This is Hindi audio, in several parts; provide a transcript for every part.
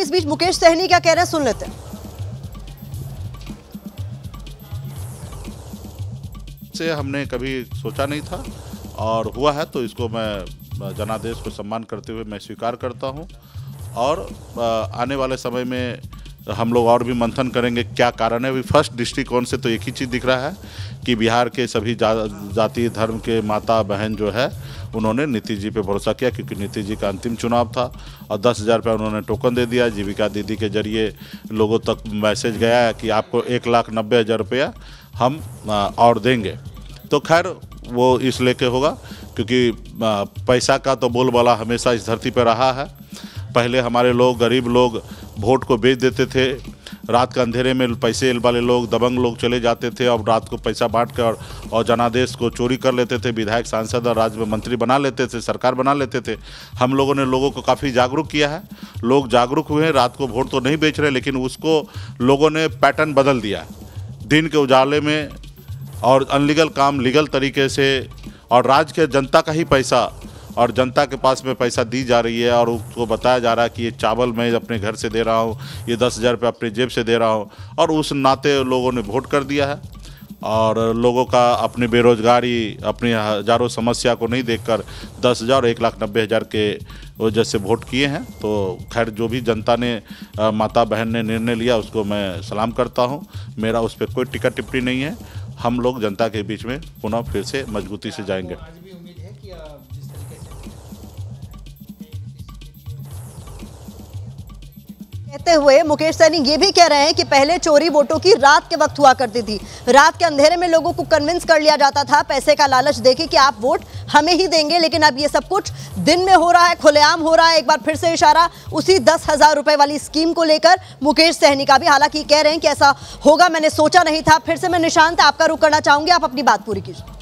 हालांकि इस बीच मुकेश सहनी क्या कह रहे हैं सुन लेते हैं। से हमने कभी सोचा नहीं था और हुआ है, तो इसको मैं जनादेश को सम्मान करते हुए मैं स्वीकार करता हूं। और आने वाले समय में हम लोग और भी मंथन करेंगे क्या कारण है। अभी फर्स्ट दृष्टिकोण से तो एक ही चीज़ दिख रहा है कि बिहार के सभी जाति धर्म के माता बहन जो है उन्होंने नीतीश जी पे भरोसा किया, क्योंकि नीतीश जी का अंतिम चुनाव था और 10,000 रुपये उन्होंने टोकन दे दिया। जीविका दीदी के जरिए लोगों तक मैसेज गया है कि आपको 1,90,000 रुपया हम और देंगे। तो खैर वो इस लेके होगा, क्योंकि पैसा का तो बोलबाला हमेशा इस धरती पर रहा है। पहले हमारे लोग, गरीब लोग वोट को बेच देते थे, रात के अंधेरे में पैसे वाले लोग, दबंग लोग चले जाते थे और रात को पैसा बांट कर और जनादेश को चोरी कर लेते थे, विधायक सांसद और राज्य में मंत्री बना लेते थे, सरकार बना लेते थे। हम लोगों ने लोगों को काफ़ी जागरूक किया है, लोग जागरूक हुए हैं। रात को वोट तो नहीं बेच रहे, लेकिन उसको लोगों ने पैटर्न बदल दिया। दिन के उजाले में और अनलीगल काम लीगल तरीके से, और राज्य के जनता का ही पैसा और जनता के पास में पैसा दी जा रही है और उसको बताया जा रहा है कि ये चावल मैं अपने घर से दे रहा हूँ, ये 10,000 रुपये अपने जेब से दे रहा हूँ। और उस नाते लोगों ने वोट कर दिया है और लोगों का अपनी बेरोजगारी, अपनी हज़ारों समस्या को नहीं देखकर 10,000 और 1,90,000 के वजह से वोट किए हैं। तो खैर जो भी जनता ने, माता बहन ने निर्णय लिया उसको मैं सलाम करता हूँ। मेरा उस पर कोई टिक्का टिप्पणी नहीं है। हम लोग जनता के बीच में पुनः फिर से मजबूती से जाएंगे। कहते हुए मुकेश सहनी ये भी कह रहे हैं कि पहले चोरी वोटों की रात के वक्त हुआ करती थी, रात के अंधेरे में लोगों को कन्विंस कर लिया जाता था पैसे का लालच देके कि आप वोट हमें ही देंगे। लेकिन अब ये सब कुछ दिन में हो रहा है, खुलेआम हो रहा है। एक बार फिर से इशारा उसी 10,000 रुपए वाली स्कीम को लेकर मुकेश सहनी का भी, हालांकि कह रहे हैं कि ऐसा होगा मैंने सोचा नहीं था। फिर से मैं निशांत आपका रुख करना चाहूंगी, आप अपनी बात पूरी कीजिए।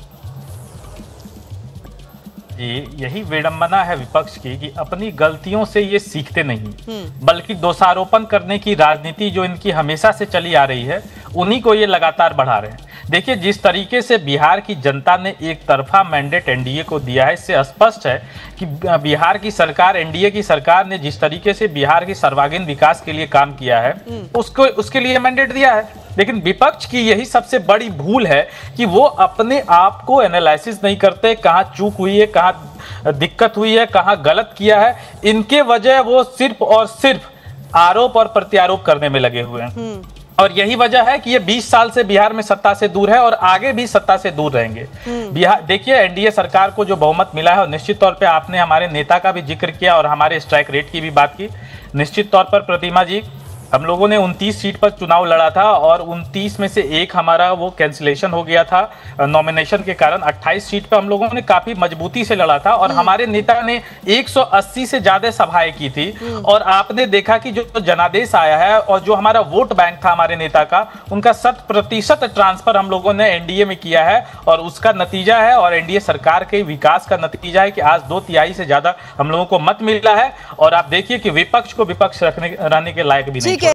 यही विडंबना है विपक्ष की कि अपनी गलतियों से ये सीखते नहीं, बल्कि दोषारोपण करने की राजनीति जो इनकी हमेशा से चली आ रही है उन्हीं को ये लगातार बढ़ा रहे हैं। देखिए जिस तरीके से बिहार की जनता ने एक तरफा मैंडेट एनडीए को दिया है, इससे स्पष्ट है कि बिहार की सरकार, एनडीए की सरकार ने जिस तरीके से बिहार की सर्वांगीण विकास के लिए काम किया है उसके लिए मैंडेट दिया है। लेकिन विपक्ष की यही सबसे बड़ी भूल है कि वो अपने आप को एनालिसिस नहीं करते, कहाँ चूक हुई है, कहाँ दिक्कत हुई है, कहाँ गलत किया है। इनके वजह वो सिर्फ और सिर्फ आरोप और प्रत्यारोप करने में लगे हुए हैं। और यही वजह है कि ये 20 साल से बिहार में सत्ता से दूर है और आगे भी सत्ता से दूर रहेंगे। बिहार देखिए एनडीए सरकार को जो बहुमत मिला है, और निश्चित तौर पे आपने हमारे नेता का भी जिक्र किया और हमारे स्ट्राइक रेट की भी बात की। निश्चित तौर पर प्रतिमा जी, हम लोगों ने 29 सीट पर चुनाव लड़ा था और 29 में से एक हमारा वो कैंसिलेशन हो गया था नॉमिनेशन के कारण। 28 सीट पर हम लोगों ने काफी मजबूती से लड़ा था और हमारे नेता ने 180 से ज्यादा सभाएं की थी। और आपने देखा कि जो जनादेश आया है और जो हमारा वोट बैंक था हमारे नेता का, उनका 100% ट्रांसफर हम लोगों ने एनडीए में किया है। और उसका नतीजा है, और एनडीए सरकार के विकास का नतीजा है कि आज 2/3 से ज्यादा हम लोगों को मत मिला है। और आप देखिए कि विपक्ष को विपक्ष रहने के लायक भी नहीं।